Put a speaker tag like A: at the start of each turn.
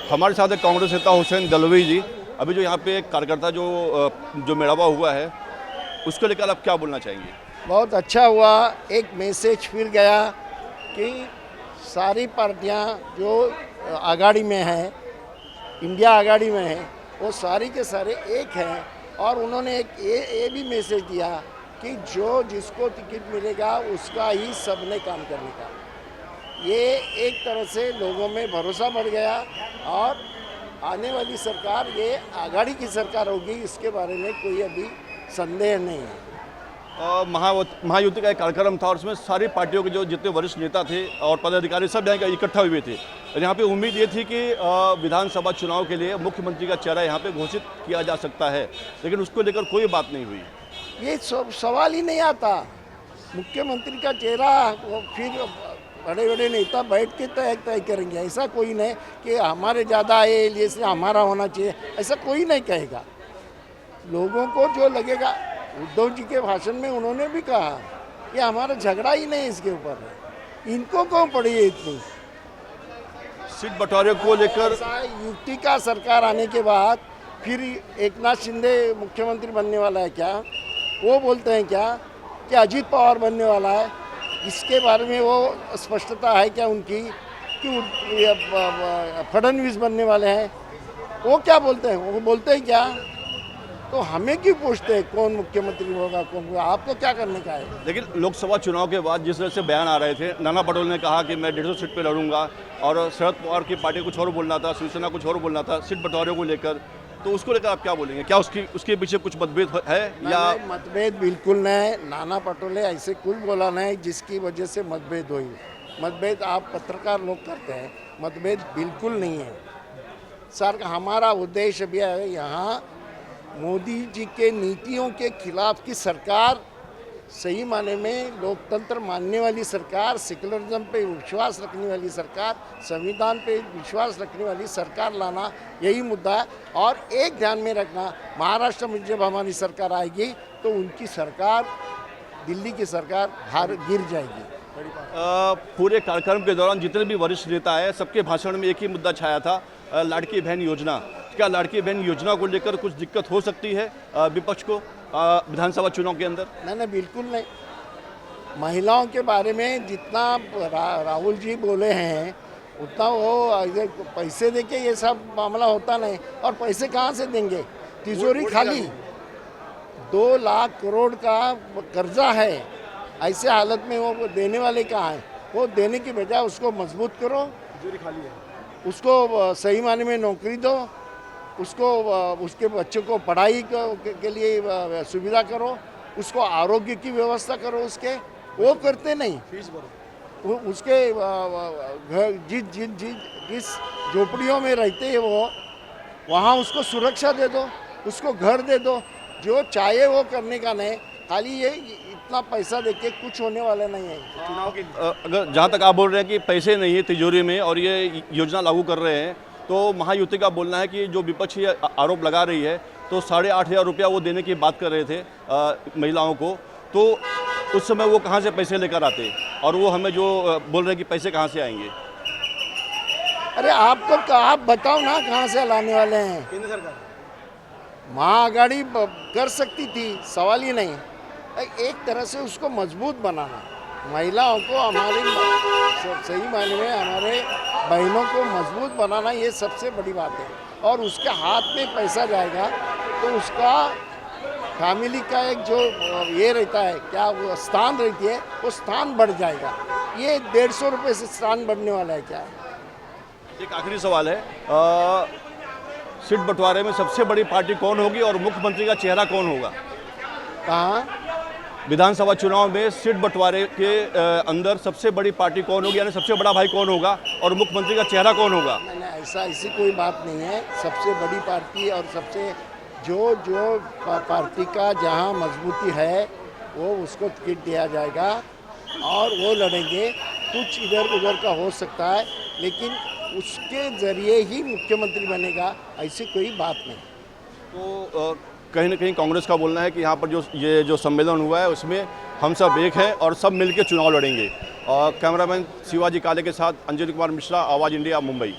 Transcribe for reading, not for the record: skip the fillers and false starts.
A: हमारे साथ है कांग्रेस नेता हुसैन दलवी जी। अभी जो यहाँ पे कार्यकर्ता जो मेड़ावा हुआ है उसको लेकर आप क्या बोलना चाहेंगे?
B: बहुत अच्छा हुआ, एक मैसेज फिर गया कि सारी पार्टियां जो आघाड़ी में हैं, इंडिया आघाड़ी में है, वो सारी के सारे एक हैं। और उन्होंने एक ये भी मैसेज दिया कि जो जिसको टिकट मिलेगा उसका ही सबने काम करने का। ये एक तरह से लोगों में भरोसा बढ़ गया और आने वाली सरकार ये आघाड़ी की सरकार होगी, इसके बारे में कोई अभी संदेह नहीं है।
A: महायुति का एक कार्यक्रम था और उसमें सारी पार्टियों के जो जितने वरिष्ठ नेता थे और पदाधिकारी सब यहाँ इकट्ठा हुए थे। यहाँ पे उम्मीद ये थी कि विधानसभा चुनाव के लिए मुख्यमंत्री का चेहरा यहाँ पे घोषित किया जा सकता है, लेकिन उसको लेकर कोई बात नहीं हुई।
B: ये सवाल ही नहीं आता। मुख्यमंत्री का चेहरा वो फिर बड़े बड़े नेता बैठ के तय करेंगे। ऐसा कोई नहीं कि हमारे ज़्यादा है इसलिए हमारा होना चाहिए, ऐसा कोई नहीं कहेगा। लोगों को जो लगेगा, उद्धव जी के भाषण में उन्होंने भी कहा कि हमारा झगड़ा ही नहीं इसके ऊपर है, इनको क्यों पड़ी है इतनी
A: सीट बंटवारे को लेकर।
B: युक्ति का सरकार आने के बाद फिर एकनाथ शिंदे मुख्यमंत्री बनने वाला है क्या? वो बोलते हैं क्या कि अजीत पवार बनने वाला है? इसके बारे में वो स्पष्टता है क्या उनकी कि फडणवीस बनने वाले हैं? वो क्या बोलते हैं? वो बोलते हैं क्या? तो हमें क्यों पूछते हैं कौन मुख्यमंत्री होगा कौन होगा? आपको क्या करने का है?
A: लेकिन लोकसभा चुनाव के बाद जिस तरह से बयान आ रहे थे, नाना पटोले ने कहा कि मैं 150 सीट पे लड़ूंगा और शरद पवार की पार्टी कुछ और बोलना था, शिवसेना कुछ और बोलना था सीट बंटवारे को लेकर, तो उसको लेकर आप क्या बोलेंगे? क्या उसके पीछे कुछ मतभेद है या?
B: मतभेद बिल्कुल नहीं। नाना पटोले ऐसे कुछ बोला नहीं जिसकी वजह से मतभेद हुई। मतभेद आप पत्रकार लोग करते हैं, मतभेद बिल्कुल नहीं है। सर हमारा उद्देश्य भी है यहाँ मोदी जी के नीतियों के खिलाफ की सरकार, सही माने में लोकतंत्र मानने वाली सरकार, सेकुलरिज्म पे विश्वास रखने वाली सरकार, संविधान पे विश्वास रखने वाली सरकार लाना, यही मुद्दा है। और एक ध्यान में रखना, महाराष्ट्र में जब हमारी सरकार आएगी तो उनकी सरकार, दिल्ली की सरकार हार गिर जाएगी।
A: पूरे कार्यक्रम के दौरान जितने भी वरिष्ठ नेता आए सबके भाषण में एक ही मुद्दा छाया था, लाड़की बहन योजना। क्या लाड़की बहन योजना को लेकर कुछ दिक्कत हो सकती है विपक्ष को विधानसभा चुनाव के अंदर?
B: नहीं, बिल्कुल नहीं। महिलाओं के बारे में जितना राहुल जी बोले हैं उतना वो पैसे देके ये सब मामला होता नहीं। और पैसे कहाँ से देंगे? तिजोरी खाली, 2 लाख करोड़ का कर्जा है। ऐसे हालत में वो देने वाले कहाँ हैं? वो देने की बजाय उसको मजबूत करो, तिजोरी खाली है, उसको सही माने में नौकरी दो, उसको उसके बच्चों को पढ़ाई के लिए सुविधा करो, उसको आरोग्य की व्यवस्था करो। उसके वो करते नहीं, फीस भरो। उसके घर जिस झोपड़ियों में रहते हैं वो, वहाँ उसको सुरक्षा दे दो, उसको घर दे दो। जो चाहे वो करने का नहीं, खाली ये इतना पैसा देके कुछ होने वाला नहीं है चुनाव के।
A: अगर जहाँ तक आप बोल रहे हैं कि पैसे नहीं है तिजोरी में और ये योजना लागू कर रहे हैं, तो महायुति का बोलना है कि जो विपक्ष ये आरोप लगा रही है तो 8,500 रुपया वो देने की बात कर रहे थे महिलाओं को, तो उस समय वो कहाँ से पैसे लेकर आते? और वो हमें जो बोल रहे हैं कि पैसे कहाँ से आएंगे?
B: अरे आप बताओ ना कहाँ से लाने वाले हैं? केंद्र सरकार महाआघाड़ी कर सकती थी, सवाल ही नहीं। एक तरह से उसको मजबूत बनाना, महिलाओं को, हमारी सही मायने में हमारे बहनों को मजबूत बनाना, ये सबसे बड़ी बात है। और उसके हाथ में पैसा जाएगा तो उसका फैमिली का एक जो ये रहता है, क्या वो स्थान रहती है, वो स्थान बढ़ जाएगा। ये 150 रुपये से स्थान बढ़ने वाला है क्या?
A: एक आखिरी सवाल है, सीट बंटवारे में सबसे बड़ी पार्टी कौन होगी और मुख्यमंत्री का चेहरा कौन होगा?
B: कहाँ?
A: विधानसभा चुनाव में सीट बंटवारे के अंदर सबसे बड़ी पार्टी कौन होगी, यानी सबसे बड़ा भाई कौन होगा और मुख्यमंत्री का चेहरा कौन होगा?
B: नहीं, ऐसी कोई बात नहीं है। सबसे बड़ी पार्टी और सबसे जो पार्टी का जहां मजबूती है वो उसको टिकट दिया जाएगा और वो लड़ेंगे। कुछ इधर उधर का हो सकता है, लेकिन उसके ज़रिए ही मुख्यमंत्री बनेगा, ऐसी कोई बात नहीं।
A: तो कहीं ना कहीं कांग्रेस का बोलना है कि यहाँ पर जो सम्मेलन हुआ है उसमें हम सब एक हैं और सब मिलकर चुनाव लड़ेंगे। कैमरामैन शिवाजी काले के साथ अंजलि कुमार मिश्रा, आवाज़ इंडिया, मुंबई।